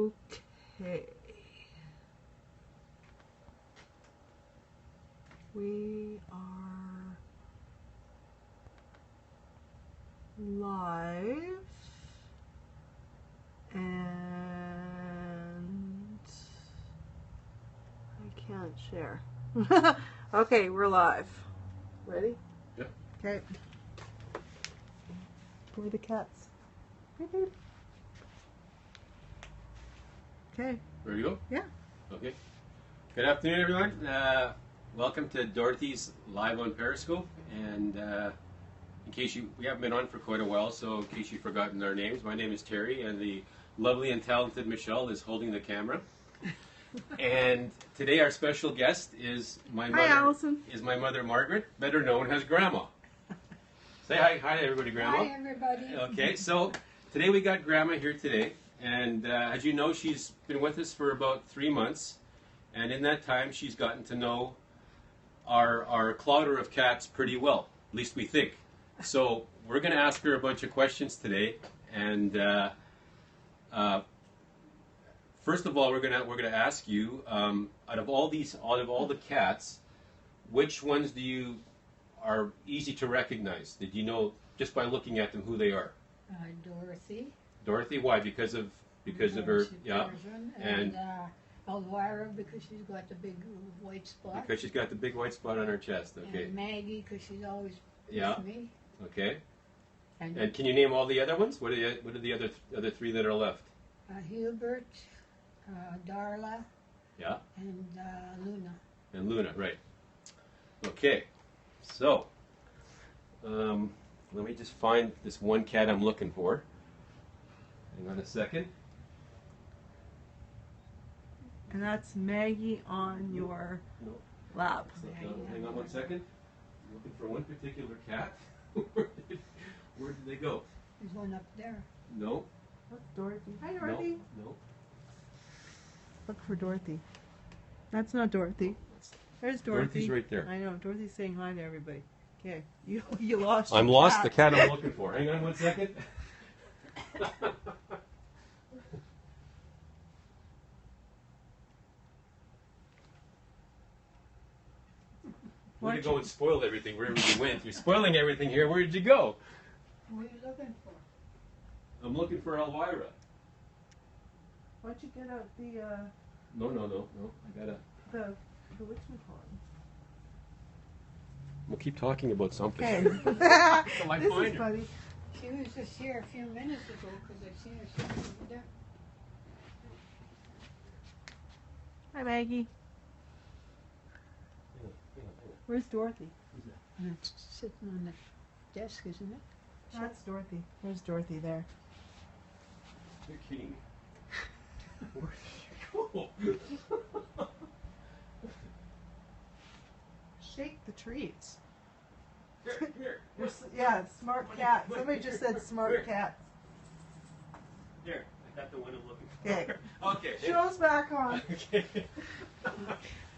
Okay. We are live and I can't share. Okay, we're live. Ready? Yep. Okay. Where are the cats? Hey, babe. Okay. Ready to go? Yeah. Okay. Good afternoon, everyone. Welcome to Dorothy's Live on Periscope. And in case we haven't been on for quite a while, so in case you've forgotten our names, my name is Terry, and the lovely and talented Michelle is holding the camera. And today our special guest is my mother. Hi, Allison. Is my mother Margaret, better known as Grandma. Say hi to everybody, Grandma. Hi, everybody. Okay, so today we got Grandma here today, and as you know, she's been with us for about 3 months, and in that time, she's gotten to know our clodder of cats pretty well. At least we think. So we're going to ask her a bunch of questions today, and first of all, we're gonna ask you, out of all the cats, which ones are easy to recognize? Did you know just by looking at them who they are? Dorothy. Dorothy, why? Because of her, yeah. And Elvira, because she's got the big white spot. Because she's got the big white spot on her chest. Okay. And Maggie, because she's always Yeah. with me. Okay. And can you name all the other ones? What are the other three that are left? Hubert, Darla, Yeah. and Luna. And Luna, right. Okay. So, let me just find this one cat I'm looking for. Hang on a second. And that's Maggie on your No. lap. Hang on 1 second. I'm looking for one particular cat. Where did they go? There's one up there. No. That's Dorothy. Hi, Dorothy. No. Look for Dorothy. That's not Dorothy. There's Dorothy. Dorothy's right there. I know. Dorothy's saying hi to everybody. Okay. You lost I'm your lost cat. the cat I'm looking for. Hang on 1 second. Way to go and spoil everything wherever you went. You're spoiling everything here. Where did you go? What are you looking for? I'm looking for Elvira. Why'd you get out the No. I gotta. the whatchamacallit? We'll keep talking about something. Okay. Till I This find is her. funny. She was just here a few minutes ago because I've seen her sitting over there. Hi, Maggie. Where's Dorothy? And it's sitting on the desk, isn't it? That's Dorothy. There's Dorothy there. You're kidding me. Where did you go? Shake the treats. Here. Yeah, smart cat. Somebody just said smart cat. Here. I got the one I'm looking Okay. for. Okay. Show's back on. Okay.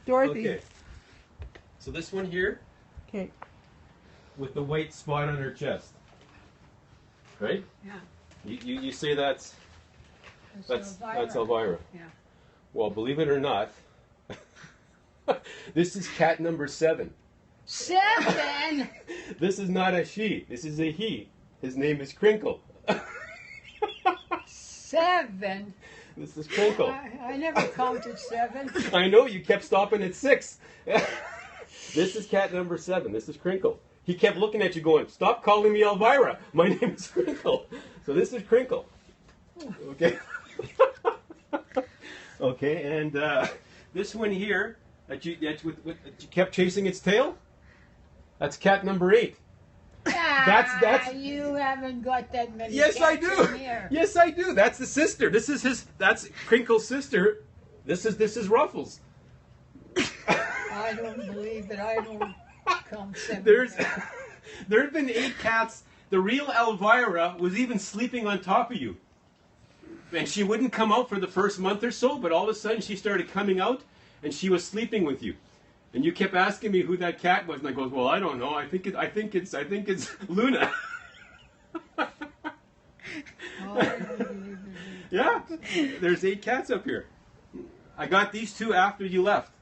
Dorothy. Okay. So this one here Okay. with the white spot on her chest. Right? Yeah. You say that's Elvira. Elvira. Yeah. Well, believe it or not, this is cat number 7. 7! This is not a she. This is a he. His name is Crinkle. 7? This is Crinkle. I never counted 7. I know you kept stopping at 6. This is cat number 7. This is Crinkle. He kept looking at you going, stop calling me Elvira. My name is Crinkle. So this is Crinkle. Okay. Okay, and this one here that you kept chasing its tail, that's cat number 8. That's You haven't got that many. Yes, I cats do. in here. Yes, I do. That's the sister. That's Crinkle's sister. This is Ruffles. I don't believe it. I don't count 7. There have been 8 cats. The real Elvira was even sleeping on top of you. And she wouldn't come out for the first month or so, but all of a sudden she started coming out and she was sleeping with you. And you kept asking me who that cat was, and I goes, well, I don't know. I think it's Luna. Oh, I don't believe it. Yeah, there's 8 cats up here. I got these 2 after you left.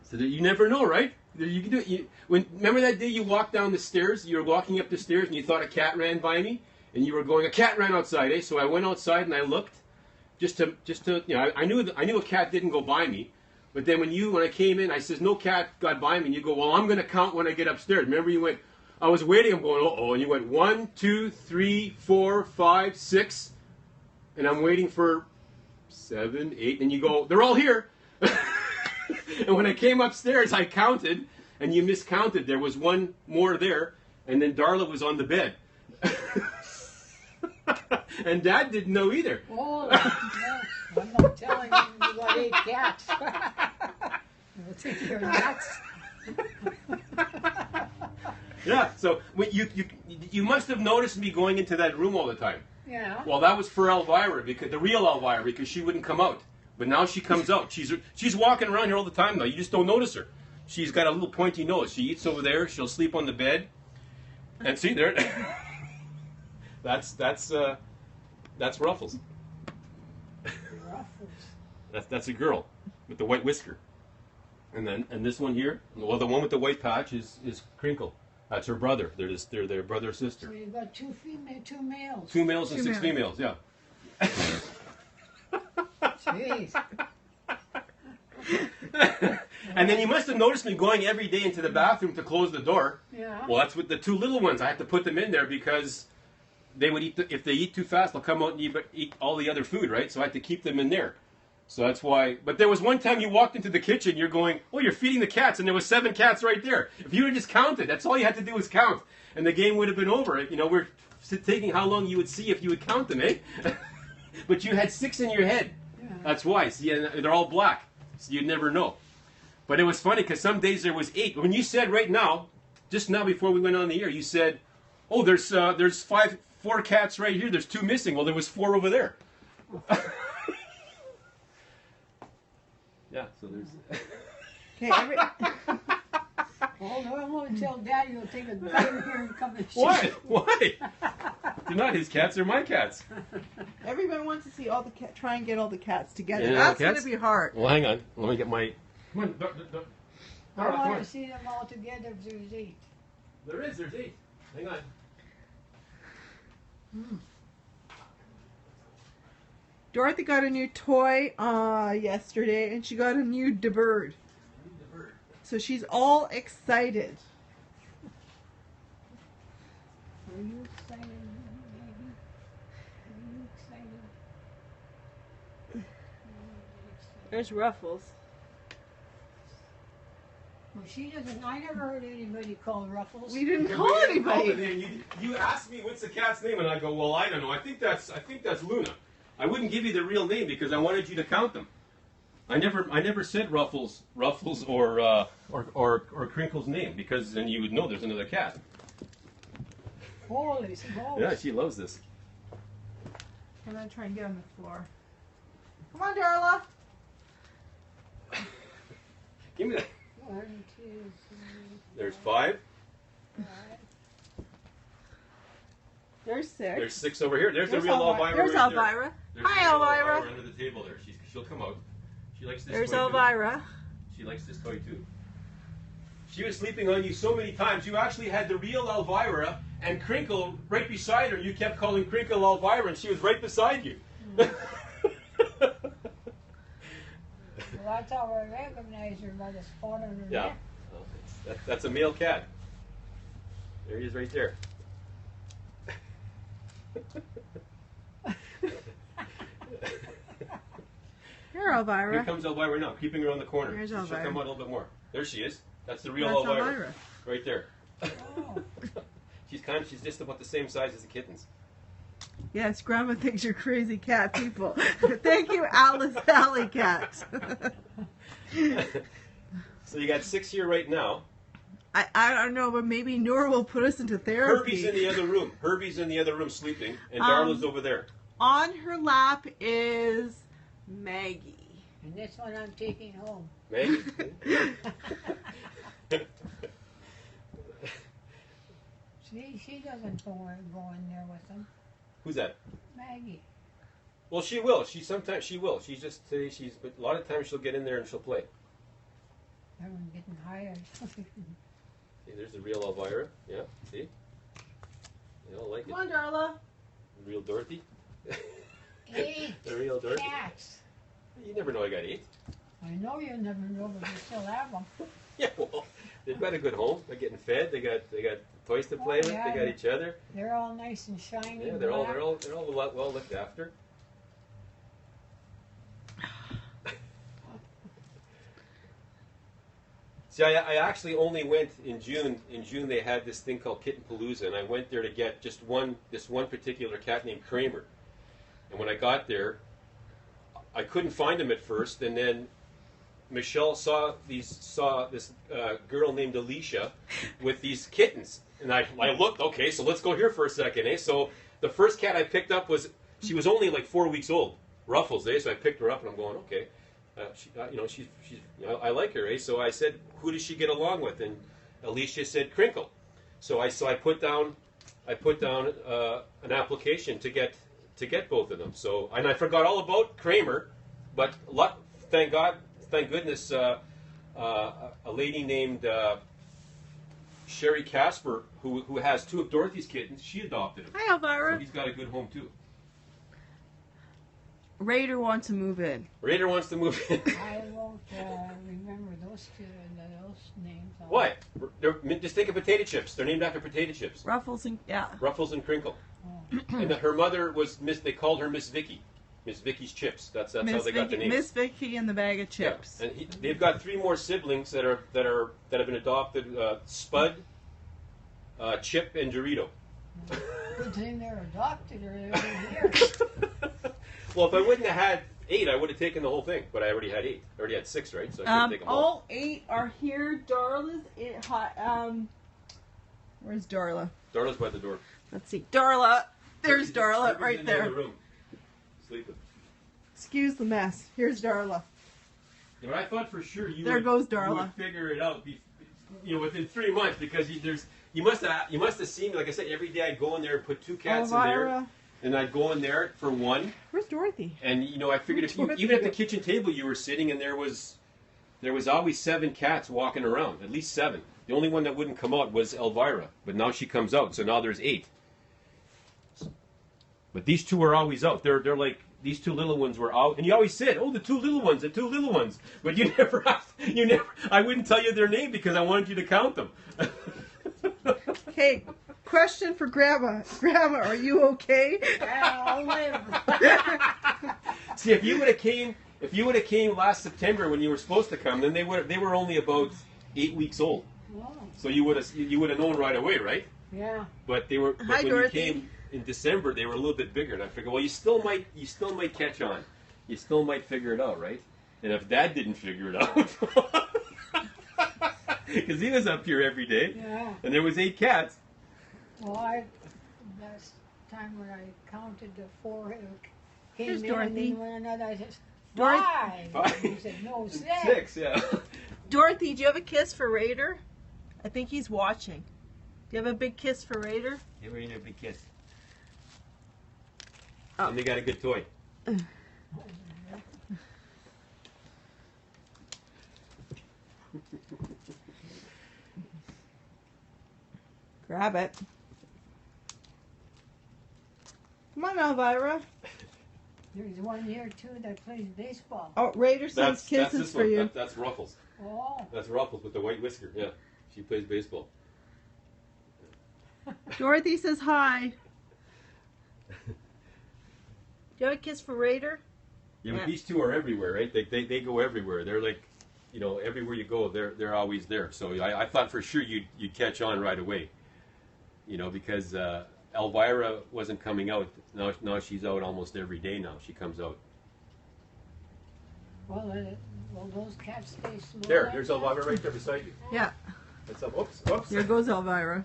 So that you never know, right? You can do it. Remember that day you walked down the stairs? You were walking up the stairs and you thought a cat ran by me, and you were going, a cat ran outside, eh? So I went outside and I looked, just to I knew a cat didn't go by me, but then when I came in, I says no cat got by me, and you go, well, I'm going to count when I get upstairs. Remember you went, I was waiting, I'm going, uh-oh, and you went 1, 2, 3, 4, 5, 6, and I'm waiting for 7, 8, and you go, they're all here. And when I came upstairs, I counted, and you miscounted. There was one more there, and then Darla was on the bed. And Dad didn't know either. Oh, no, I'm not telling you you got 8 cats. I think you're nuts. Yeah, so you must have noticed me going into that room all the time. Yeah. Well, that was for Elvira, the real Elvira, because she wouldn't come out. But now she comes out. She's walking around here all the time, though. You just don't notice her. She's got a little pointy nose. She eats over there. She'll sleep on the bed. And see there, that's Ruffles. That's a girl with the white whisker. And this one here, well, the one with the white patch is Crinkle. That's her brother. They're their brother or sister. So you've got 2 males. 2 males and 6 females. Yeah. Jeez. And then you must have noticed me going every day into the bathroom to close the door. Yeah. Well, that's with the 2 little ones. I had to put them in there because they would eat. If they eat too fast, they'll come out and eat all the other food, right? So I had to keep them in there. So that's why. But there was one time you walked into the kitchen, you're going, oh, you're feeding the cats, and there was 7 cats right there. If you would have just counted, that's all you had to do was count, and the game would have been over. We're thinking how long you would see if you would count them, eh? But you had 6 in your head. Yeah. That's why. See, they're all black, so you'd never know. But it was funny because some days there was 8. When you said right now, just now before we went on the air, you said, oh, there's 4 cats right here. There's 2 missing. Well, there was 4 over there. Yeah, so there's... Okay, Oh, no, I'm going to tell Daddy you'll take a drive here and come and shoot. Why? Why? They're not his cats, they're my cats. everyone wants to see all the cat. Try and get all the cats together. Yeah, That's cats? going to be hard. Well, hang on. Let me get my... Come on, I want to see them all together if there's 8. There's 8. Hang on. Dorothy got a new toy yesterday, and she got a new bird. So she's all excited. Are you excited, baby? Are you excited? There's Ruffles. Well, she doesn't. I never heard anybody call Ruffles. We didn't call anybody. You asked me what's the cat's name, and I go, well, I don't know. I think that's Luna. I wouldn't give you the real name because I wanted you to count them. I never said Ruffles or Crinkle's name because then you would know there's another cat. Holy smokes. Yeah, she loves this. I'm going to try and get on the floor. Come on, Darla. Give me that. 1, 2, 3. There's 5. 5. There's 6. There's 6 over here. There's the There's real Elvira. Elvira. There's right Elvira. There. There's Hi, the real Elvira. under the table there. She'll come out. She likes this There's toy too. Elvira. She likes this toy too. She was sleeping on you so many times. You actually had the real Elvira and Crinkle right beside her. You kept calling Crinkle Elvira, and she was right beside you. Well, that's how I recognize her by the spot on her Yeah. neck. Well, that's a male cat. There he is right there. Here, Elvira. Here comes Elvira now, keeping her on the corner. Here's She'll Elvira. come out a little bit more. There she is. That's the real That's Elvira. Elvira. Right there. Oh. She's just about the same size as the kittens. Yes, Grandma thinks you're crazy cat people. Thank you, Alice Alley Cat. So you got 6 here right now. I don't know, but maybe Nora will put us into therapy. Herbie's in the other room. Herbie's in the other room sleeping, and Darla's over there. On her lap is Maggie. And this one I'm taking home. Maggie. See, she doesn't go in there with them. Who's that? Maggie. Well, she will. Sometimes she will. She's just but a lot of times she'll get in there and she'll play. I'm getting hired. See, there's the real Elvira. Yeah, see? They all like Come it. on, Darla. The real Dorothy. 8 The real Dorothy. cats. You never know I got 8. I know you never know, but you still have them. Yeah, well, they've got a good home. They're getting fed. They got toys to play with. Yeah, They got each other. They're all nice and shiny. Yeah, and they're all black. well looked after. See, I actually only went in June. In June, they had this thing called Kitten Palooza, and I went there to get just this one particular cat named Kramer. And when I got there, I couldn't find him at first, and then Michelle saw this girl named Alicia with these kittens, and I looked. Okay, so let's go here for a second, eh? So the first cat I picked up she was only like 4 weeks old, Ruffles, eh? So I picked her up, and I'm going, okay. I like her, eh? So I said, who does she get along with? And Alicia said Crinkle. So I put down an application to get both of them. So and I forgot all about Kramer, but thank goodness, a lady named Sherry Casper, who has 2 of Dorothy's kittens, she adopted him. Hi, Elvira. So he's got a good home too. Raider wants to move in. Raider wants to move in. I won't remember those names. Why? Just think of potato chips. They're named after potato chips. Ruffles and Ruffles and Crinkle. Oh. And her mother was They called her Miss Vicky. Miss Vicky's Chips. That's how they got the name. Miss Vicky and the bag of chips. Yeah. And they've got 3 more siblings that have been adopted: Spud, Chip, and Dorito. Good thing they're adopted or they're here. Well, if I wouldn't have had 8, I would have taken the whole thing. But I already had 8. I already had 6, right? So I couldn't take them all. All 8 are here. Darla's where's Darla? Darla's by the door. Let's see. Darla. There's Darla She's right in there. the other room, sleeping. Excuse the mess. Here's Darla. Yeah, but I thought for sure you There would, goes you Darla. would figure it out, within 3 months, because you must have seen me. Like I said, every day I'd go in there and put 2 cats in there, Elvira. and I'd go in there for 1, Where's Dorothy? and I figured even at the kitchen table you were sitting, and there was always 7 cats walking around, at least 7. The only one that wouldn't come out was Elvira, but now she comes out, so now there's 8. But these 2 are always out. They're like. These 2 little ones were out, and you always said, "Oh, the 2 little ones, the 2 little ones." But you never. I wouldn't tell you their name because I wanted you to count them. Okay, question for Grandma. Grandma, are you okay? I'll live. See, if you would have came last September when you were supposed to come, then they were only about 8 weeks old. Oh, So you would have known right away, right? yeah. But when Dorothy. you came in December, they were a little bit bigger, and I figured, well, you still might catch on. You still might figure it out, right? And if Dad didn't figure it out, because he was up here every day, Yeah. and there was 8 cats. Well, last time when I counted the 4 came Here's in, Dorothy. and then when another, I said, Dorothy. 5. He said, no, 6. 6, yeah. Dorothy, do you have a kiss for Raider? I think he's watching. Do you have a big kiss for Raider? Give her a big kiss. Oh. And they got a good toy. Grab it. Come on, Elvira. There's one here, too, that plays baseball. Oh, Raider sends kisses this for one. you. That's Ruffles. Oh, That's Ruffles with the white whisker. Yeah, she plays baseball. Dorothy says hi. Do you have a kiss for Raider? Yeah, but Yeah. these 2 are everywhere, right? They go everywhere. They're like, everywhere you go, they're always there. So I thought for sure you'd catch on right away. Because Elvira wasn't coming out. Now she's out almost every day now. She comes out. well, those cats stay small. There's Elvira right there beside you. Yeah. That's up. Oops. Here goes Elvira.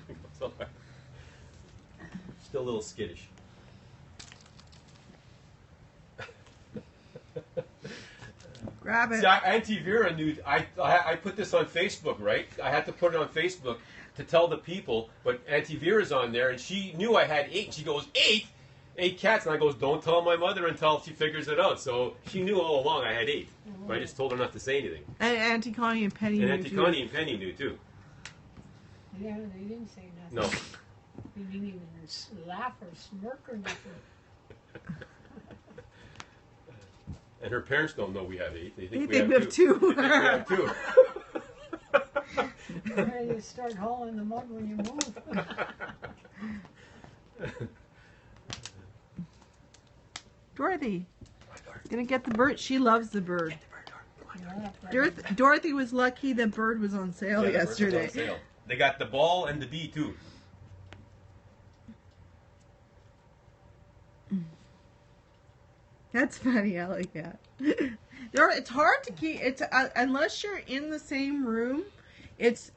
Still a little skittish. Grab it. See, Auntie Vera knew. I put this on Facebook, right? I had to put it on Facebook to tell the people, but Auntie Vera's on there, and she knew I had 8. She goes, 8? 8 cats, and I goes, don't tell my mother until she figures it out. So she knew all along I had 8, but I just told her not to say anything. And Auntie Connie and Penny And knew Auntie too. Connie and Penny knew too. Yeah, they didn't say nothing. No. They didn't even laugh or smirk or nothing. And her parents don't know we have 8. They think They we have have 2. 2. We have 2. Ready to start hauling them out when you move. Dorothy, gonna get the bird. She loves the bird. Yeah, Dorothy was lucky the bird was on sale Yeah, the bird was on yesterday. sale. They got the ball and the bee too. That's funny. I like that. It's hard to keep. It's unless you're in the same room. It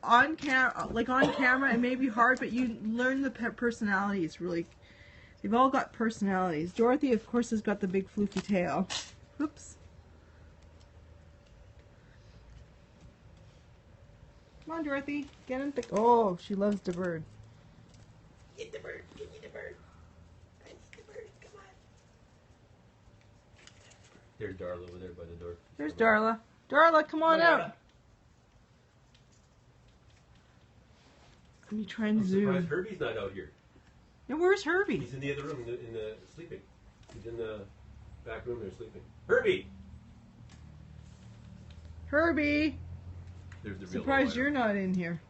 on camera. It may be hard, but you learn the personalities. Really, they've all got personalities. Dorothy, of course, has got the big floofy tail. Oops. Come on, Dorothy. Get in the. Oh, she loves the bird. Get the bird. Give me the bird. I need the bird. Come on. There's Darla over there by the door. There's Darla. Darla, come on out. Let me try and I'm surprised zoom. Herbie's not out here. Now, where's Herbie? He's in the other room, in the sleeping. He's in the back room there sleeping. Herbie! Herbie! There's the real Surprised Elvira. you're not in here.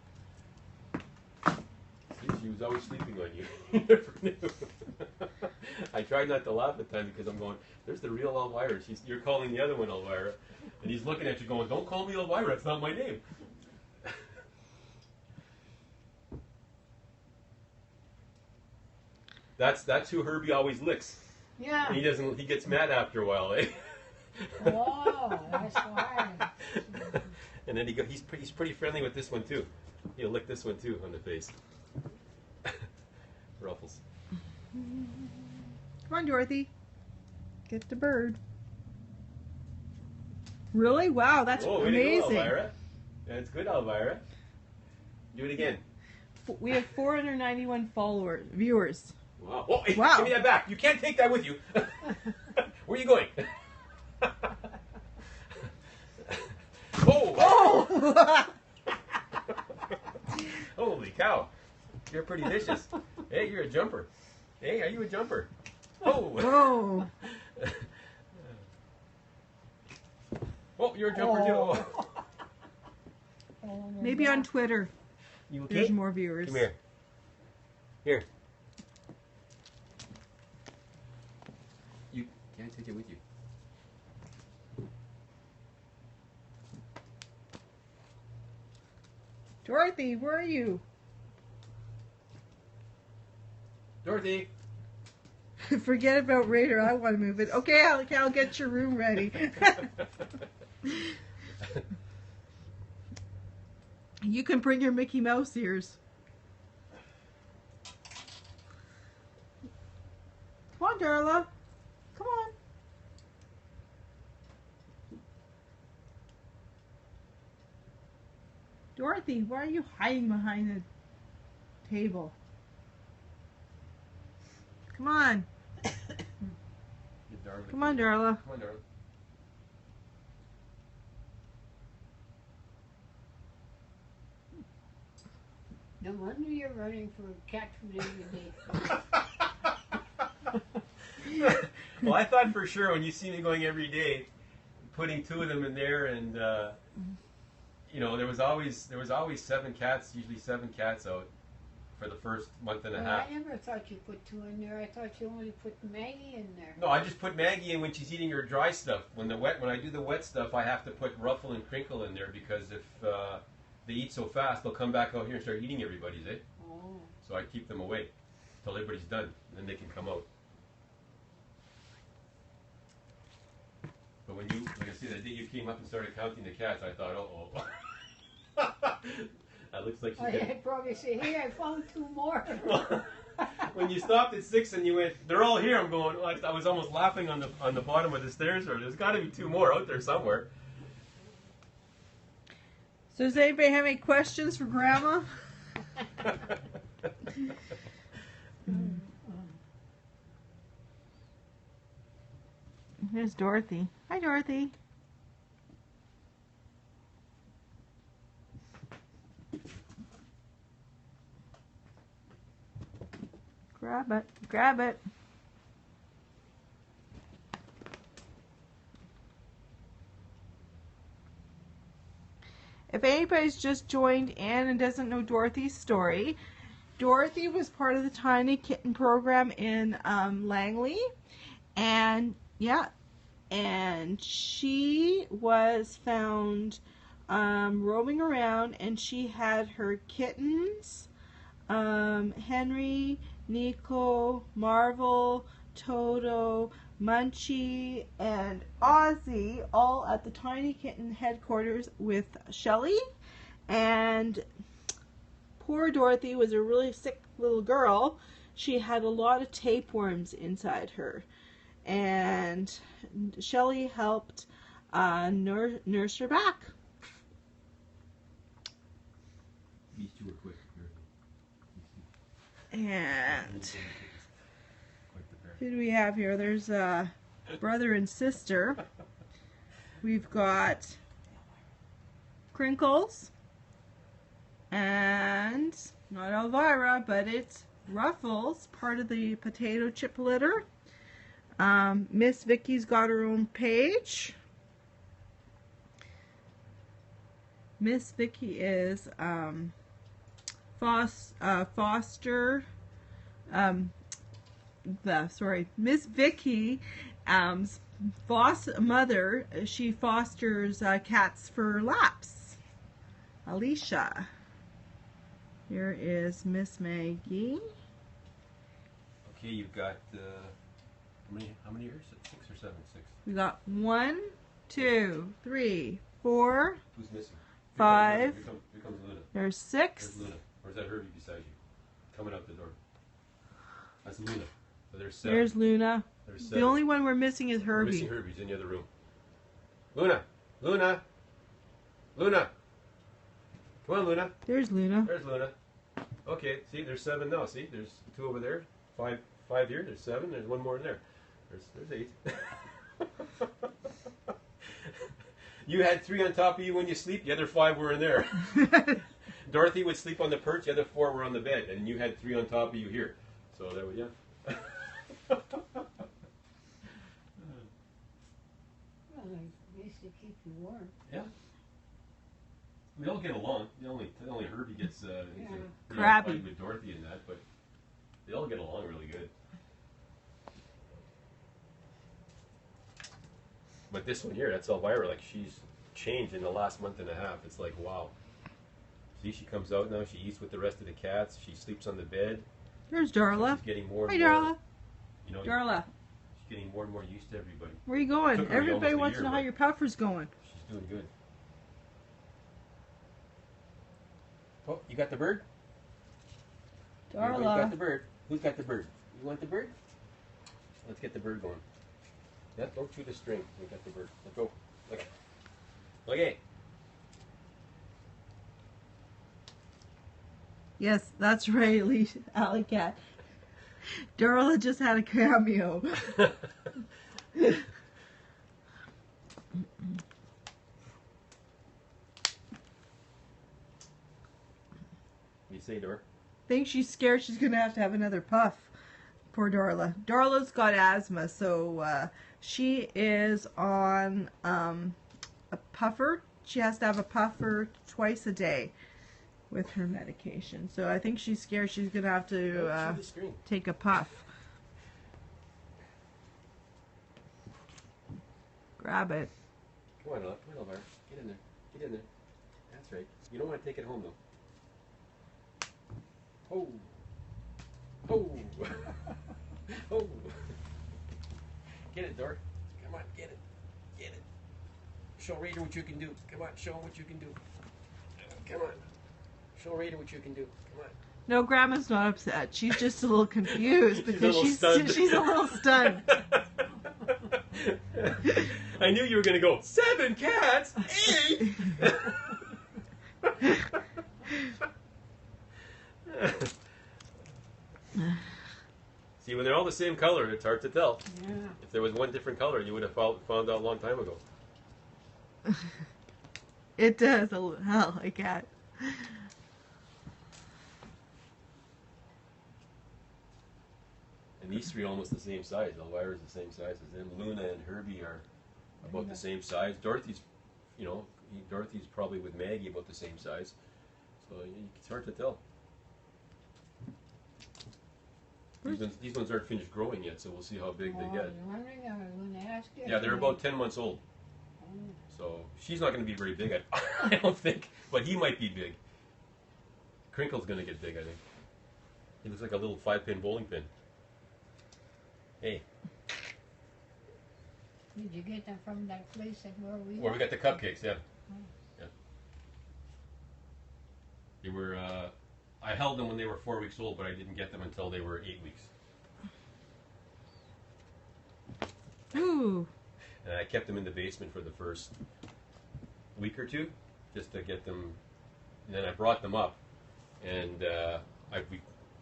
She was always sleeping on you. You never knew. I tried not to laugh at times because I'm going, there's the real Elvira. You're calling the other one Elvira. And he's looking at you going, don't call me Elvira. It's not my name. That's who Herbie always licks. Yeah. And he gets mad after a while, eh? Oh, that's why. And then he's pretty friendly with this one too. He'll lick this one too on the face. Ruffles. Come on, Dorothy. Get the bird. Really? Wow, that's Way to go, amazing. Elvira. That's good, Elvira. Do it again. We have 491 viewers. Wow. Oh, hey, Wow. give me that back. You can't take that with you. Where are you going? Oh! Holy cow. You're pretty vicious. Hey, you're a jumper. Hey, are you a jumper? Oh. Whoa. Oh, you're a jumper too. Oh, Maybe on Twitter. You okay? There's more viewers. Come here. Here. You can't take it with you. Dorothy, where are you? Dorothy. Forget about Raider. I want to move it. Okay, I'll get your room ready. You can bring your Mickey Mouse ears. Come on, Darla. Come on. Dorothy, why are you hiding behind the table? Come on. Come on, Darla. Come on, darling. No wonder you're running for cat food every day. Well, I thought for sure when you see me going every day, putting 2 of them in there, and there was always 7 cats, usually 7 cats out for the first month and a half. I never thought you put 2 in there. I thought you only put Maggie in there. No, I just put Maggie in when she's eating her dry stuff. When I do the wet stuff, I have to put Ruffle and Crinkle in there because if they eat so fast, they'll come back out here and start eating everybody's, eh? Oh. So I keep them away till everybody's done, and then they can come out. But when like I said, the day you came up and started counting the cats, I thought, oh. That looks like she's I'd probably say, hey, I found 2 more. When you stopped at 6 and you went, they're all here. I'm going. I was almost laughing on the bottom of the stairs. Or there's got to be 2 more out there somewhere. So does anybody have any questions for Grandma? There's Dorothy. Hi, Dorothy. Grab it. Grab it. If anybody's just joined in and doesn't know Dorothy's story, Dorothy was part of the Tiny Kitten program in Langley, and yeah, and she was found roaming around, and she had her kittens, Henry, Nico, Marvel, Toto, Munchie, and Ozzy, all at the Tiny Kitten headquarters with Shelly. And poor Dorothy was a really sick little girl. She had a lot of tapeworms inside her, and Shelly helped nurse her back. These two are quick. And who do we have here? There's a brother and sister. We've got Crinkles, and not Elvira, but it's Ruffles, part of the potato chip litter. Miss Vicky's got her own page. Miss Vicky is Foster. Miss Vicky, mother. She fosters cats for laps. Alicia. Here is Miss Maggie. Okay, you've got how many years? 6 or 7? 6. We got 1, 2, 3, 4. Who's missing? 5. Here comes Luna. There's 6. There's Luna. Or is that Herbie beside you? Coming out the door. That's Luna. So there's 7. There's Luna. There's 7. The only one we're missing is We're Herbie. missing Herbie's in the other room. Luna! Luna! Luna! Come on, Luna. There's Luna. There's Luna. Okay, see, there's 7 now. See, there's 2 over there. 5 here. There's 7. There's 1 more in there. There's 8. You had 3 on top of you when you sleep. The other 5 were in there. Dorothy would sleep on the perch. The other 4 were on the bed, and you had 3 on top of you here. So there we go. Well, at least they keep you warm. Yeah. They all get along. The only Herbie gets Crabby with Dorothy and that, but they all get along really good. But this one here, that's Elvira. Like, she's changed in the last month and a half. It's like, wow. See, she comes out now. She eats with the rest of the cats. She sleeps on the bed. There's Darla. She's getting more Hi, and more. Darla. You know, Darla. she's getting more and more used to everybody. Where are you going? Took her Everybody almost a wants to year, know how but- your puffer's going. She's doing good. Oh, you got the bird? You got the Darla. bird. Who's got the bird? You want the bird? Let's get the bird going. Yeah, don't chew the string. We got the bird. Let's go. Okay. Okay. Yes, that's right, Alley Cat. Darla just had a cameo. You say, Dor? Think she's scared she's going to have another puff. Poor Darla. Darla's got asthma, so she is on a puffer. She has to have a puffer twice a day with her medication. So I think she's scared she's going to have to Don't chew the string. take a puff. Grab it. Come on, Elvira. Get in there. Get in there. That's right. You don't want to take it home, though. Oh. Oh. Oh. Get it, Dor. Come on, get it. Get it. Show Raider what you can do. Come on, show him what you can do. Come on. Show Raider what you can do. Come on. No, Grandma's not upset. She's just a little confused because she's a little stunned. I knew you were going to go, 7 cats, 8. See, when they're all the same color, it's hard to tell. Yeah. If there was one different color, you would have found out a long time ago. It does a hell like that. And these three are almost the same size. Elvira's the same size as them. Luna and Herbie are about the same size. Dorothy's, Dorothy's probably with Maggie about the same size. So it's hard to tell. These ones aren't finished growing yet, so we'll see how big they get. I'm wondering, I was going to ask you. Yeah, they're about 10 months old. So she's not going to be very big, I don't think. But he might be big. Crinkle's going to get big, I think. He looks like a little 5-pin bowling pin. Hey. Did you get them from that place where we Where we got the cupcakes, yeah. Yeah. They were, I held them when they were 4 weeks old, but I didn't get them until they were 8 weeks. Ooh. And I kept them in the basement for the first week or two, just to get them. And then I brought them up, and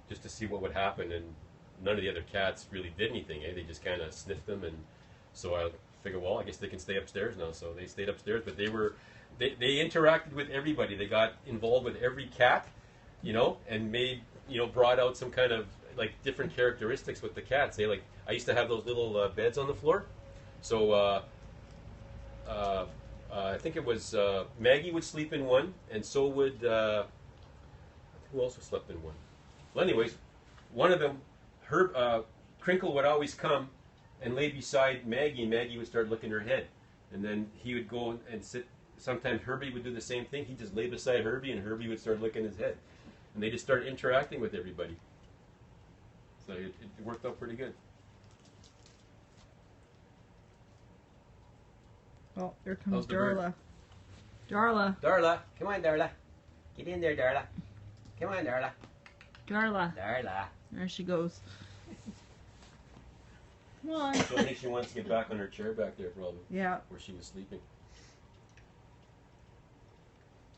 just to see what would happen. And none of the other cats really did anything. They just kind of sniffed them, and so I figured, well, I guess they can stay upstairs now. So they stayed upstairs, but they interacted with everybody. They got involved with every cat, and made brought out some kind of like different characteristics with the cats. I used to have those little beds on the floor. So I think it was Maggie would sleep in one, and so would who else slept in one? Well, anyways, one of them, Crinkle would always come and lay beside Maggie, and Maggie would start licking her head, and then he would go and sit. Sometimes Herbie would do the same thing. He'd just lay beside Herbie, and Herbie would start licking his head, and they just started interacting with everybody. So it worked out pretty good. Oh, here comes How's the bird? Darla. Darla. Darla, come on, Darla. Get in there, Darla. Come on, Darla. Darla. Darla. There she goes. Come on. So I think she wants to get back on her chair back there, probably, Yeah. where she was sleeping.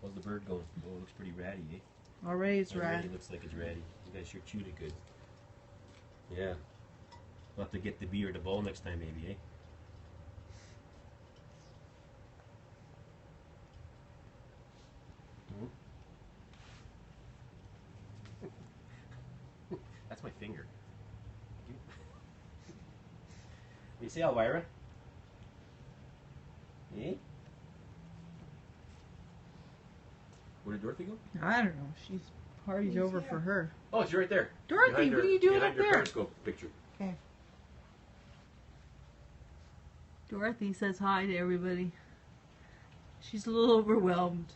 How's the bird going? Oh, it looks pretty ratty, eh? Already it's Already red. looks like it's ratty. You guys sure chewed it good. Yeah. We'll have to get the bee or the ball next time, maybe, eh? That's my finger. You see Elvira? Eh? Where did Dorothy go? I don't know. Party's She's over here. for her. Oh, she's right there. Dorothy, Behind what are you doing behind up her there? Periscope picture. Okay. Dorothy says hi to everybody. She's a little overwhelmed.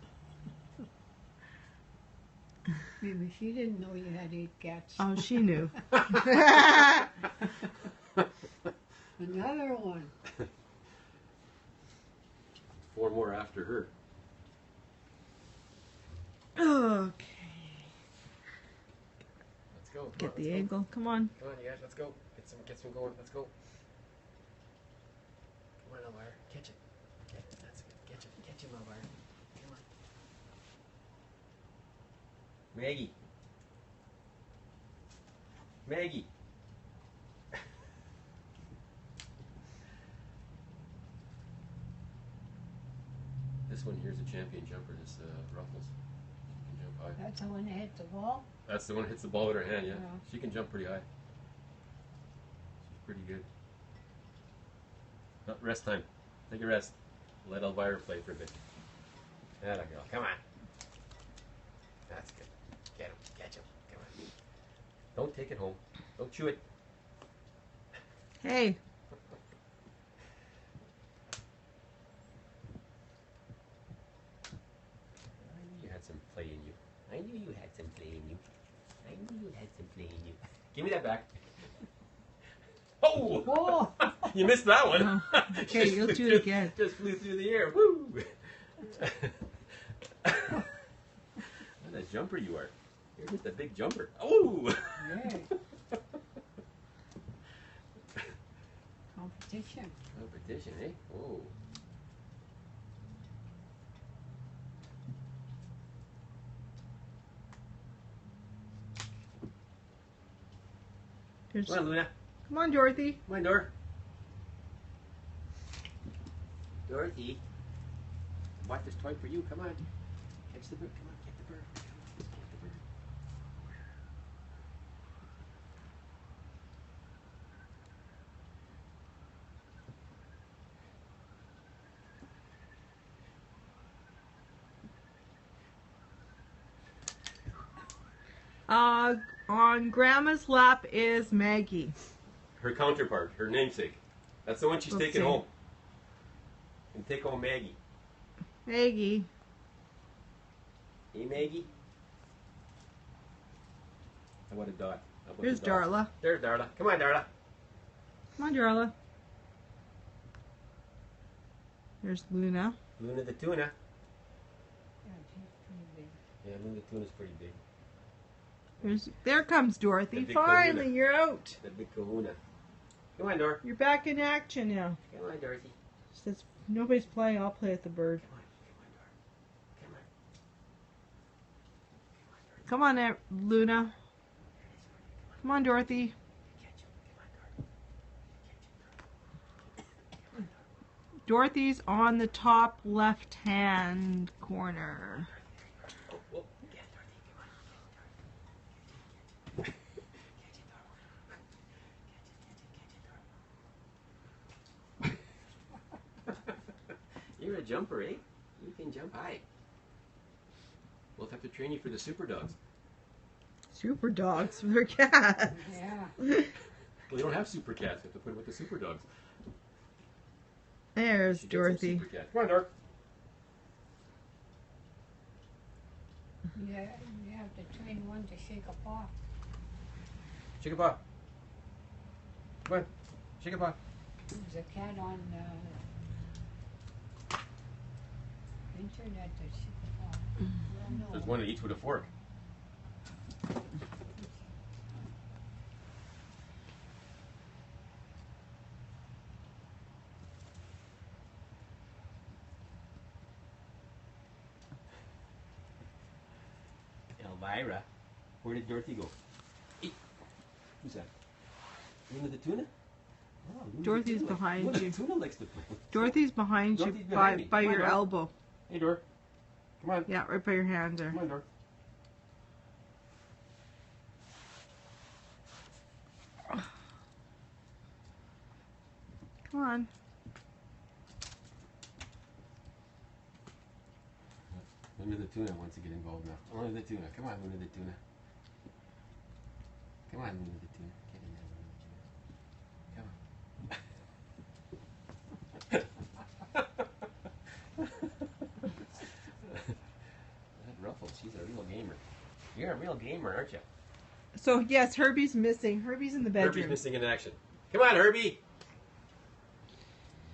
Maybe she didn't know you had 8 cats. Oh, she knew. Another one. 4 more after her. Okay. Let's go. Come Get on, the let's go. angle. Come on. Come on, you guys. Let's go. Get some going. Let's go. Come on, Elvira. Catch it. That's good. Catch him, Elvira. Come on. Maggie. Maggie. This one here's a champion jumper. This Ruffles. She can jump high. That's the one that hit the wall. That's the one that hits the ball with her hand. Yeah. Yeah. She can jump pretty high. She's pretty good. Oh, rest time. Take a rest. Let Elvira play for a bit. That girl. Come on. That's good. Get him. Catch him. Come on. Don't take it home. Don't chew it. Hey. I knew you had some play in you. I knew you had some play in you. I knew you had some play in you. Give me that back. Oh! Oh! You missed that one. Okay, you'll do it again. Just flew through the air. Woo! What a jumper you are. You're just a big jumper. Oh! Yay. Competition. Competition, eh? Oh. Here's, Come on, Luna. come on, Dorothy. Come on, Dor. Dorothy. I bought this toy for you. Come on. Catch the bird. Come on, get the bird. Come on, get the bird. On Grandma's lap is Maggie. Her counterpart, her namesake. That's the one she's Let's taking see. home. And take home Maggie. Maggie. Hey, Maggie. How about a dot? How about Here's the dot? Darla. There's Darla. Come on, Darla. Come on, Darla. Here's Luna. Luna the tuna. Yeah, she's pretty big. Yeah, Luna the tuna's pretty big. There comes Dorothy. The big Finally, kahuna. you're out. The big kahuna. Come on, Dor. You're back in action now. Come on, Dorothy. Since nobody's playing, I'll play with the bird. Come on, Dor. Come on. Come on, Luna. Come on, Dorothy. Dorothy's on the top left-hand corner. Oh, oh. Yeah, Dorothy. You're a jumper, eh? You can jump high. We'll have to train you for the super dogs. Super dogs for their cats. Yeah. Well, you don't have super cats. You have to put it with the super dogs. There's She gets some Dorothy. super cats. Come on, Dor. Yeah, you have to train one to shake a paw. Shake a paw. Come on. Shake a paw. There's a cat on internet that shake a paw. Well, no. There's one that eats with a fork. Elvira. Where did Dorothy go? Hey. Who's that? Luna the tuna? Oh, Luna the Dorothy's tuna. behind Luna you. the tuna likes to play. Dorothy's behind Dorothy's you behind me. by Come on, your Dor. elbow. Hey, Dor. Come on. Yeah, right by your hand there. Come on, Dor. Come on. Luna the tuna wants to get involved now. Luna the tuna. Come on, Luna the tuna. Come on, Luna the tuna. Get in there, Luna the tuna. Come on. That Ruffles, she's a real gamer. You're a real gamer, aren't you? So yes, Herbie's missing. Herbie's in the bedroom. Herbie's missing in action. Come on, Herbie.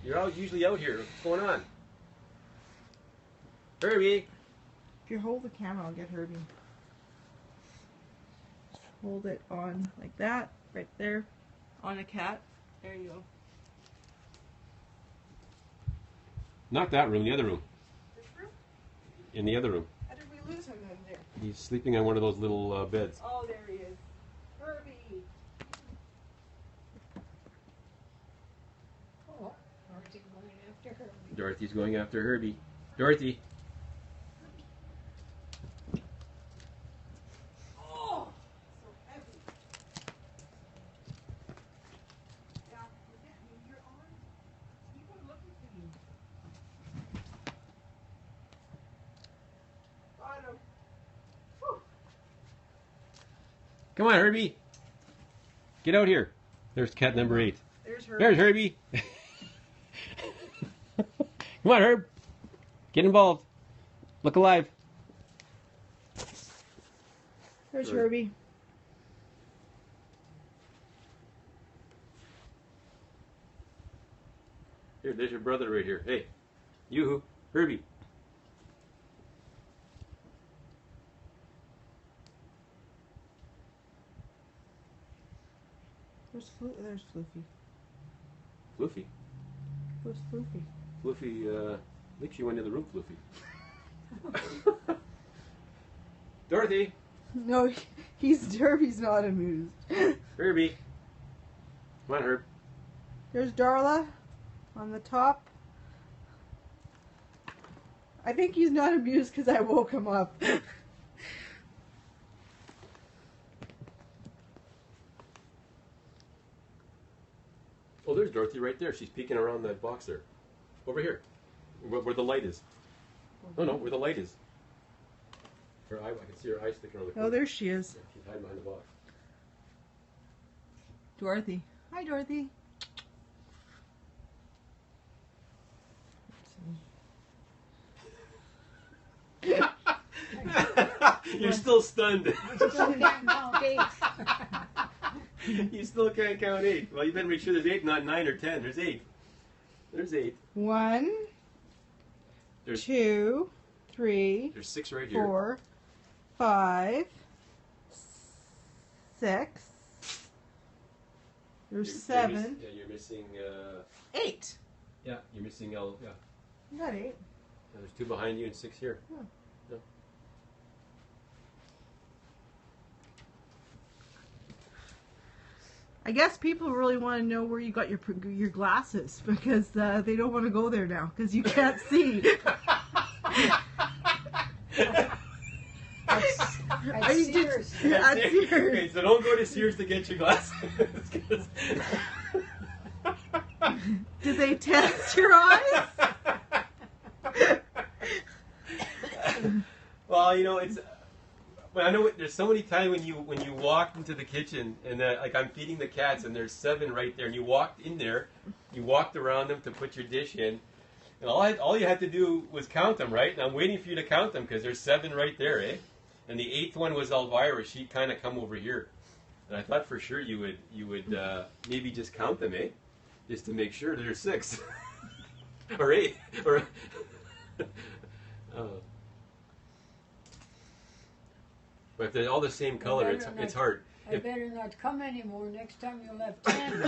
You're usually out here. What's going on? Herbie. If you hold the camera, I'll get Herbie. Just hold it on like that, right there, on a cat. There you go. Not that room, the other room. This room? In the other room. How did we lose him in there? He's sleeping on one of those little beds. Oh, there he is. Herbie. Oh, Dorothy going after her. Dorothy's going after Herbie. Dorothy. Oh, so heavy. Yeah, you're on. People are looking for you. Got him. Whew. Come on, Herbie. Get out here. There's cat number 8. There's Herbie. There's Herbie. Come on, Herb. Get involved. Look alive. There's Herb. Herbie. Here, there's your brother right here. Hey, you, Herbie. There's Floofy. Floofy. Where's Floofy? Floofy, I think she went in the room, Floofy. Dorothy. No, Herbie's not amused. Herbie. Come on, Herb. There's Darla on the top. I think he's not amused because I woke him up. Oh, there's Dorothy right there. She's peeking around that box there. Over here. Where the light is. No, where the light is. Her eye, I can see her eye sticking around the corner. Oh, there she is. Yeah, she's hiding behind the box. Dorothy. Hi, Dorothy. You're still stunned. I still can't count 8. You still can't count 8. Well, you better make sure there's 8, not 9 or 10. There's 8. There's 8. 1, There's 2, 3, There's 6 right here. 4, 5, 6. There's 7. You're missing. 8. Yeah, you're missing L. Yeah. You got 8. There's 2 behind you and 6 here. Hmm. Yeah. I guess people really want to know where you got your glasses because they don't want to go there now because you can't see. At Sears. At Sears. Okay, so don't go to Sears to get your glasses. 'Cause- Do they test your eyes? Well, you know, it's. But I know there's so many times when you walked into the kitchen and like I'm feeding the cats and there's 7 right there and you walked in there, you walked around them to put your dish in, and all you had to do was count them, right? And I'm waiting for you to count them because there's 7 right there, eh? And the 8th one was Elvira. She kind of come over here, and I thought for sure you would maybe just count them, eh? Just to make sure there's 6 or 8 or. But if they're all the same color, it's hard. I better not come anymore. Next time you'll have 10.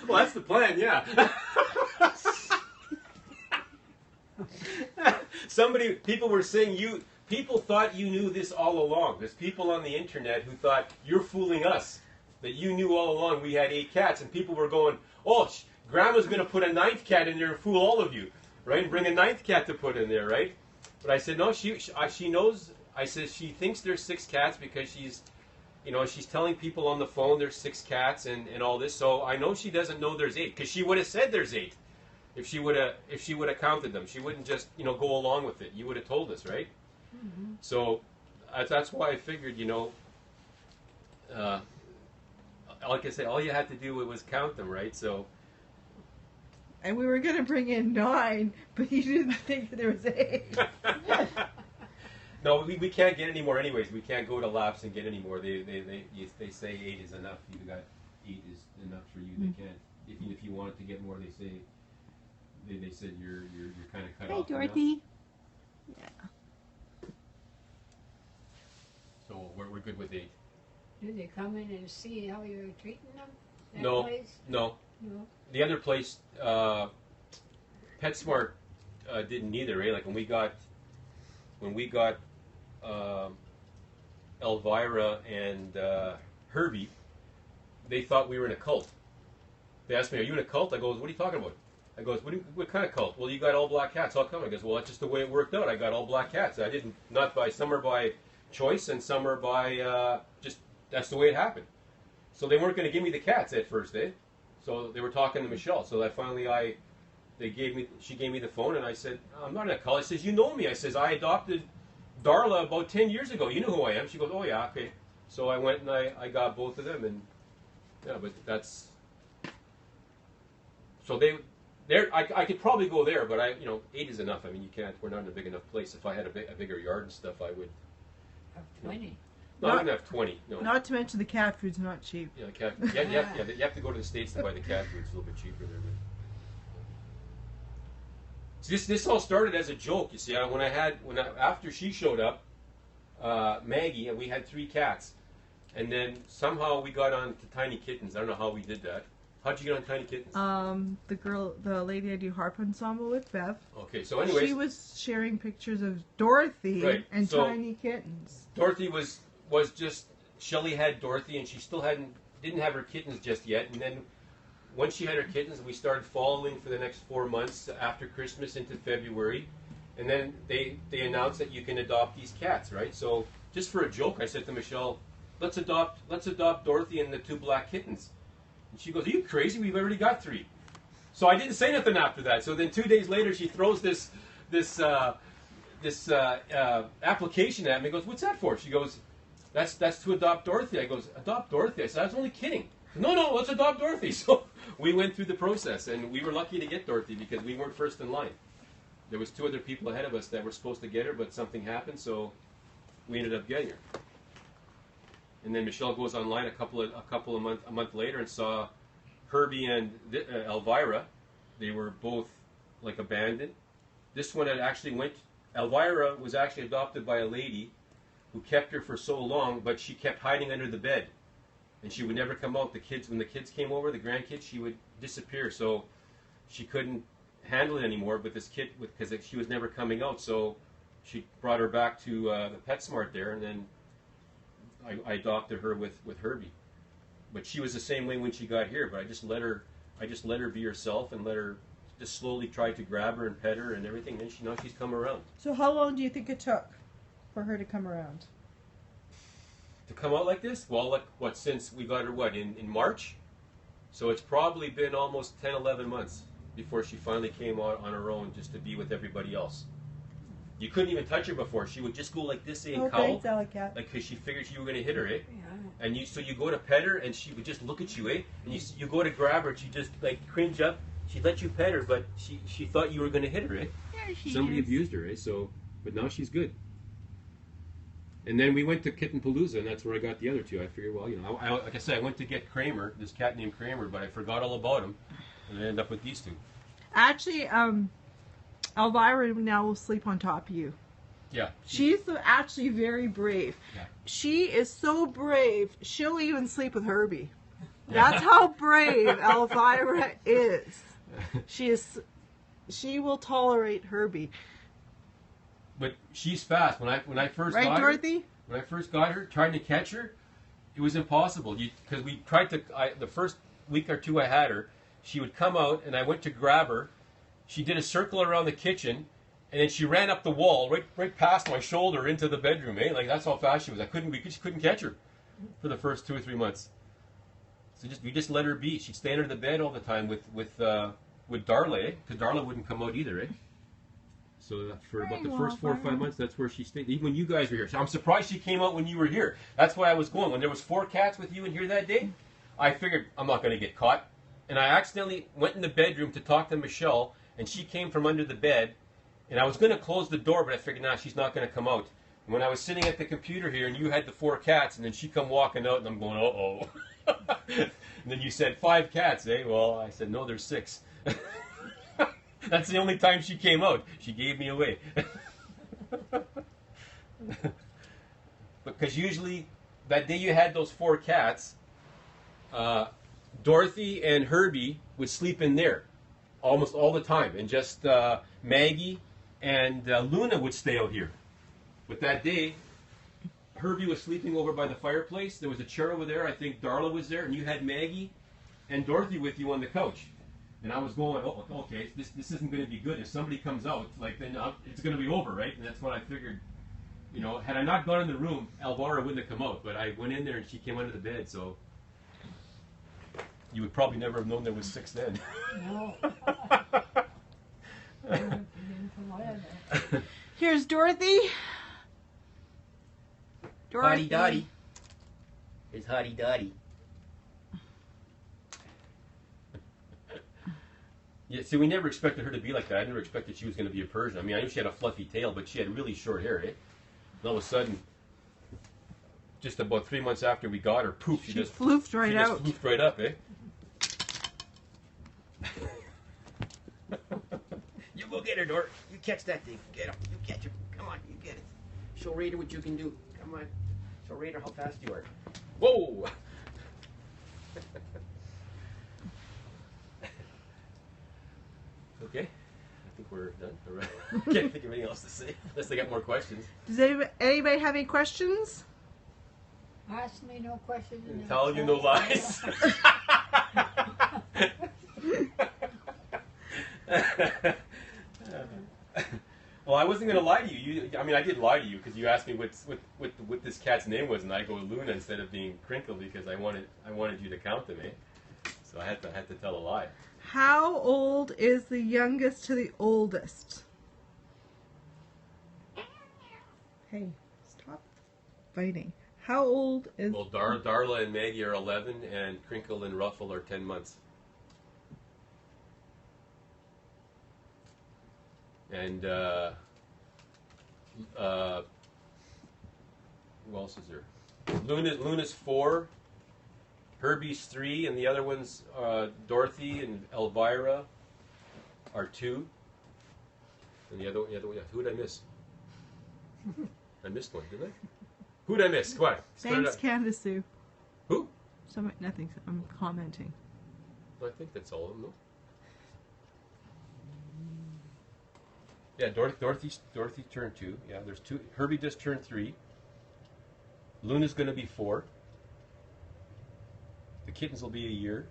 Well, that's the plan, yeah. People were saying people thought you knew this all along. There's people on the internet who thought you're fooling us, that you knew all along we had 8 cats, and people were going, oh, Grandma's going to put a 9th cat in there and fool all of you, right? And bring a 9th cat to put in there, right? But I said, no, she knows. I said, she thinks there's 6 cats because she's telling people on the phone there's 6 cats and all this. So I know she doesn't know there's 8 because she would have said there's 8 if she would have counted them. She wouldn't just go along with it. You would have told us, right? Mm-hmm. So that's why I figured, like I said, all you had to do was count them, right? So. And we were going to bring in 9, but you didn't think there was 8. No, we can't get any more anyways. We can't go to Laps and get any more. They say 8 is enough. You got 8 is enough for you. Mm-hmm. They can't. If you wanted to get more, they said you're kind of cut Hey, off. Dorothy. Yeah. So we're good with 8. Do they come in and see how you're treating them? That No. place? No. No. The other place, PetSmart didn't either, eh? Like when we got Elvira and Herbie, they thought we were in a cult. They asked me, "Are you in a cult?" I goes, "What are you talking about?" I goes, "What kind of cult?" "Well, you got all black cats. How come?" I goes, "Well, that's just the way it worked out. I got all black cats. I didn't some are by choice and some are by just that's the way it happened." So they weren't going to give me the cats at first, eh? So they were talking to Michelle. So that finally she gave me the phone and I said, "I'm not in a cult." I says, "You know me." I says, "I adopted Darla about 10 years ago. You know who I am." She goes, "Oh yeah, okay." So I went and I got both of them, and yeah, but that's so I could probably go there, but 8 is enough. I mean, you can't. We're not in a big enough place. If I had a bigger yard and stuff, I would. Have 20. No, I wouldn't have 20. No. Not to mention the cat food's not cheap. Yeah, you have to go to the States to buy the cat food. It's a little bit cheaper there. But. So this all started as a joke. You see, after she showed up, Maggie, and we had 3 cats, and then somehow we got on to Tiny Kittens. I don't know how we did that. How'd you get on Tiny Kittens? The lady I do harp ensemble with, Bev. Okay, so anyways, she was sharing pictures of Dorothy and Tiny Kittens. Dorothy was just Shelley had Dorothy, and she still hadn't didn't have her kittens just yet, and then once she had her kittens, we started following for the next 4 months after Christmas into February, and then they announced that you can adopt these cats, right? So just for a joke, I said to Michelle, let's adopt Dorothy and the 2 black kittens. And she goes, are you crazy? We've already got 3. So I didn't say nothing after that. So then 2 days later, she throws this application at me. And goes, what's that for? She goes, that's to adopt Dorothy. I goes, adopt Dorothy? I said, I was only kidding. No, let's adopt Dorothy. So we went through the process, and we were lucky to get Dorothy because we weren't first in line. There was 2 other people ahead of us that were supposed to get her, but something happened, so we ended up getting her. And then Michelle goes online a month later and saw Herbie and Elvira. They were both like abandoned. This one had actually Elvira was actually adopted by a lady who kept her for so long, but she kept hiding under the bed. And she would never come out. When the kids came over, the grandkids, she would disappear. So she couldn't handle it anymore. But this kid, because she was never coming out, so she brought her back to the PetSmart there, and then I adopted her with Herbie. But she was the same way when she got here. But I just let her be herself and let her just slowly try to grab her and pet her and everything. And now she's come around. So how long do you think it took for her to come around? To come out like this? Well, since we got her, in March? So it's probably been almost 10, 11 months before she finally came out on her own just to be with everybody else. You couldn't even touch her before. She would just go like this, and cowl. Delicate. Like, because she figured you were going to hit her, eh? Yeah. And so you go to pet her, and she would just look at you, eh? And you go to grab her, and she just, like, cringe up. She'd let you pet her, but she thought you were going to hit her, eh? There she Somebody is. abused her, eh? But now she's good. And then we went to Kitten Palooza, and that's where I got the other 2. I figured, well, like I said, I went to get Kramer, this cat named Kramer, but I forgot all about him, and I ended up with these 2. Actually, Elvira now will sleep on top of you. Yeah. She's actually very brave. Yeah. She is so brave, she'll even sleep with Herbie. That's how brave Elvira is. She will tolerate Herbie. But she's fast. When I first Right, got Dorothy? her, when I first got her, trying to catch her, it was impossible. Because we tried to. The first week or 2 I had her, she would come out, and I went to grab her. She did a circle around the kitchen, and then she ran up the wall, right past my shoulder into the bedroom. Eh, like that's how fast she was. We just couldn't catch her for the first 2 or 3 months. So we just let her be. She'd stay under the bed all the time with Darla, because Darla wouldn't come out either, eh? So for about the first 4 or 5 months, that's where she stayed. Even when you guys were here, so I'm surprised she came out when you were here. That's why I was going. When there was 4 cats with you in here that day, I figured I'm not going to get caught, and I accidentally went in the bedroom to talk to Michelle, and she came from under the bed, and I was going to close the door, but I figured, nah, she's not going to come out. And when I was sitting at the computer here, and you had the 4 cats, and then she come walking out, and I'm going, uh-oh. And then you said 5 cats, eh? Well, I said, no, there's 6. That's the only time she came out. She gave me away. Because usually, that day you had those 4 cats, Dorothy and Herbie would sleep in there almost all the time. And just Maggie and Luna would stay out here. But that day, Herbie was sleeping over by the fireplace. There was a chair over there. I think Darla was there. And you had Maggie and Dorothy with you on the couch. And I was going, oh, okay, this isn't going to be good. If somebody comes out, then it's going to be over, right? And that's what I figured. Had I not gone in the room, Elvira wouldn't have come out. But I went in there and she came under the bed, so you would probably never have known there was 6 then. No. Here's Dorothy. Hotty Dotty. It's Hotty Dotty. Yeah, see, we never expected her to be like that. I never expected she was going to be a Persian. I mean, I knew she had a fluffy tail, but she had really short hair, eh? And all of a sudden, just about 3 months after we got her, poof, she just floofed right out. Just floofed right up, eh? You go get her, Dort. You catch that thing. Get him. You catch him. Come on, you get it. Show Raider what you can do. Come on. Show Raider how fast you are. Whoa! Okay, I think we're done. All right. Can't think of anything else to say unless they got more questions. Does anybody have any questions? Ask me no questions. And tell you no lies. Well, I wasn't going to lie to you. I mean, I did lie to you because you asked me what this cat's name was, and I go Luna instead of being Crinkle because I wanted you to count them, eh? So I had to tell a lie. How old is the youngest to the oldest? Hey, stop fighting. How old is... Well, Darla and Maggie are 11, and Crinkle and Ruffle are 10 months. And who else is there? Luna's 4, Herbie's 3, and the other ones, Dorothy and Elvira, are 2. And the other one, yeah, who did I miss? I missed one, didn't I? Who did I miss? Come on. Thanks, Candace Sue. Who? Nothing. I'm commenting. I think that's all of them, no? Yeah, Dorothy turned 2. Yeah, there's 2. Herbie just turned 3. Luna's going to be 4. The kittens will be a year.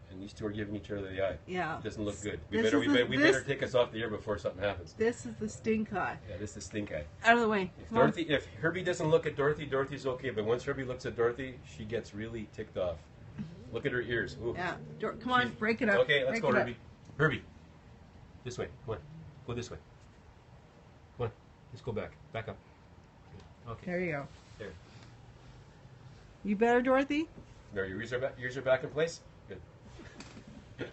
And these 2 are giving each other the eye. Yeah. It doesn't look good. We This better take us off the air before something happens. This is the stink eye. Yeah, this is stink eye. Out of the way. If Herbie doesn't look at Dorothy, Dorothy's okay. But once Herbie looks at Dorothy, she gets really ticked off. Look at her ears. Ooh. Yeah. Come on, break it up. Okay, let's Break go, it Herbie. Herbie, this way. Come on, go this way. Come on, let's go back. Back up. Okay. There you go. There. You better, Dorothy? There, your ears are back in place. Good. I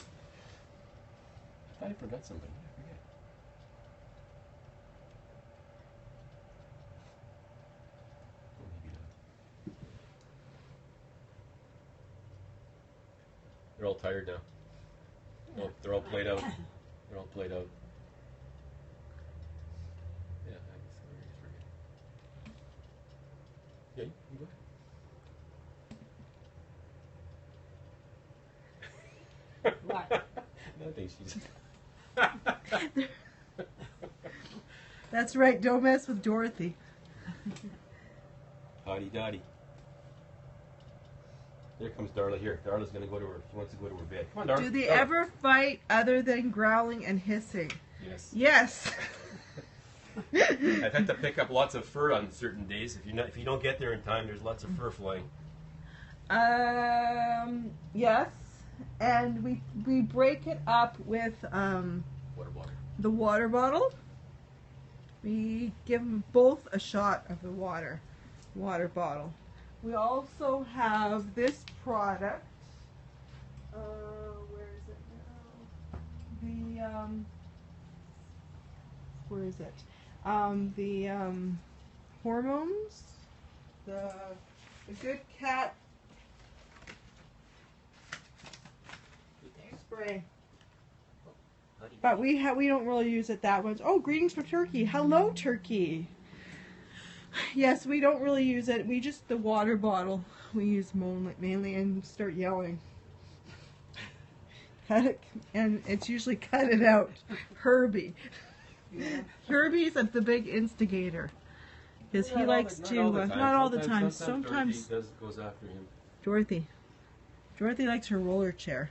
thought I forgot something. I forget. Oh, maybe not. They're all tired now. No, they're all played out. They're all played out. Yeah, I forget. Yeah, you go ahead. What? Nothing. She's. That's right. Don't mess with Dorothy. Hotty dotty. There comes Darla here. Darla's gonna go to her. She wants to go to her bed. Come on, Darla. Do they Darla. ever fight other than growling and hissing? Yes. Yes. I've had to pick up lots of fur on certain days. If you don't get there in time, there's lots of fur flying. Yes. And we break it up with Water bottle. the water bottle. We give them both a shot of the water bottle. We also have this product. Where is it now? Where is it? The hormones. The good cat spray. But we don't really use it that much. Oh, greetings from Turkey. Hello, Turkey. Yes, we don't really use it. We just, the water bottle we use mainly and start yelling. Cut it, and it's usually cut it out. Herbie. Yeah. Herbie's the big instigator. Because he likes to, not all the time. Sometimes Dorothy goes after him. Dorothy. Dorothy likes her roller chair.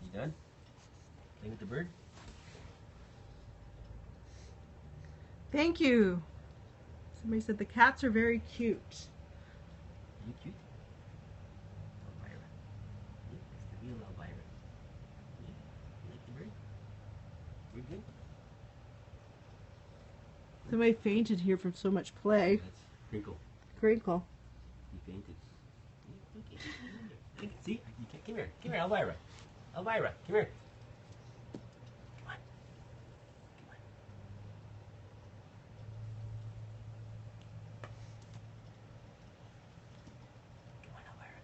You done? Playing with the bird? Thank you. Somebody said the cats are very cute. You cute? Elvira. Yeah, that's the real Elvira. Yeah. You like the bird? We good? Somebody fainted here from so much play. That's Crinkle. Crinkle. He fainted. Yeah, okay. See? You can't, come here. Come here, Elvira. Elvira, come here. Come on. Come on. Come on, Elvira.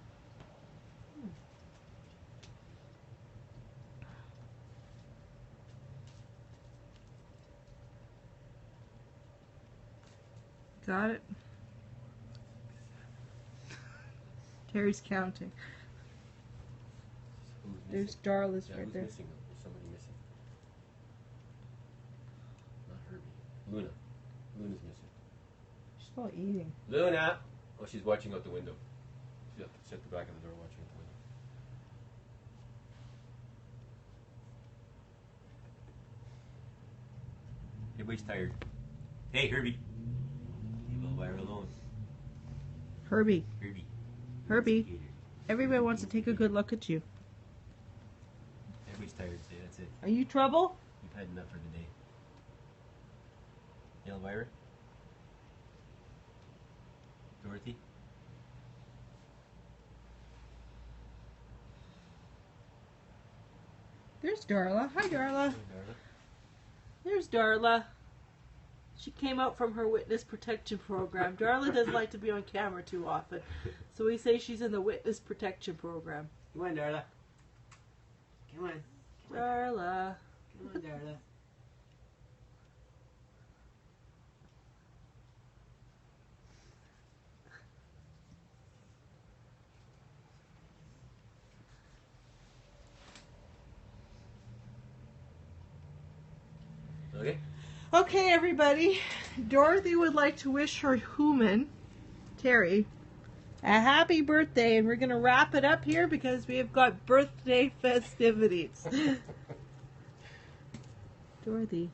Got it? Terry's counting. Who's There's Darla's Yeah, right who's there. missing? There's somebody missing. Not Herbie. Luna. Luna's missing. She's still eating. Luna! Oh, she's watching out the window. She's at the back of the door watching out the window. Everybody's tired. Hey, Herbie. Leave Elvira alone. Herbie. Herbie. Herbie. Investigator. Everybody wants to take a good look at you. Everybody's tired today. That's it. Are you trouble? You've had enough for today. Hey, Elvira. Dorothy. There's Darla. Hi, Darla. Hey, Darla. There's Darla. She came out from her witness protection program. Darla doesn't like to be on camera too often, so we say she's in the witness protection program. Come on, Darla. Come on. Darla. Come on, Darla. Okay. Okay, everybody. Dorothy would like to wish her human, Terry, a happy birthday, and we're going to wrap it up here because we have got birthday festivities. Dorothy.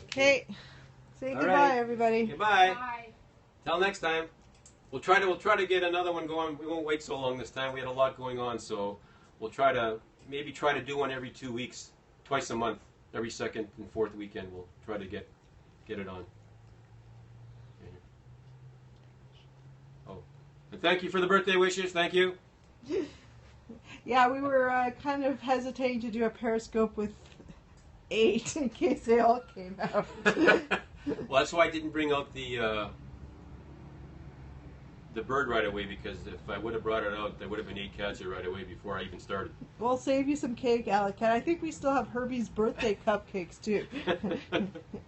Okay. Say All goodbye, right. everybody. Goodbye. Bye. Till next time. We'll try to get another one going. We won't wait so long this time. We had a lot going on, so we'll try to do one every 2 weeks, twice a month, every second and fourth weekend. We'll try to get it on. Oh, and thank you for the birthday wishes. Thank you. Yeah, we were kind of hesitating to do a Periscope with 8 in case they all came out. Well, that's why I didn't bring out the bird right away, because if I would have brought it out, there would have been 8 cats here right away before I even started. We'll save you some cake, Alec. And I think we still have Herbie's birthday cupcakes too.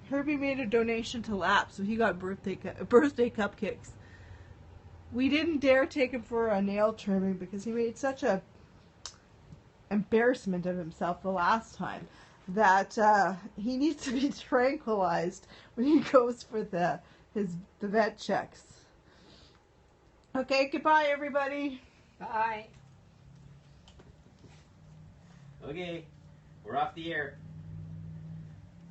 Herbie made a donation to Lap, so he got birthday cupcakes. We didn't dare take him for a nail trimming because he made such a embarrassment of himself the last time that he needs to be tranquilized when he goes for the vet checks. Okay, goodbye, everybody. Bye. Okay, we're off the air.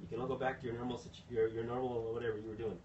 You can all go back to your normal, your normal whatever you were doing.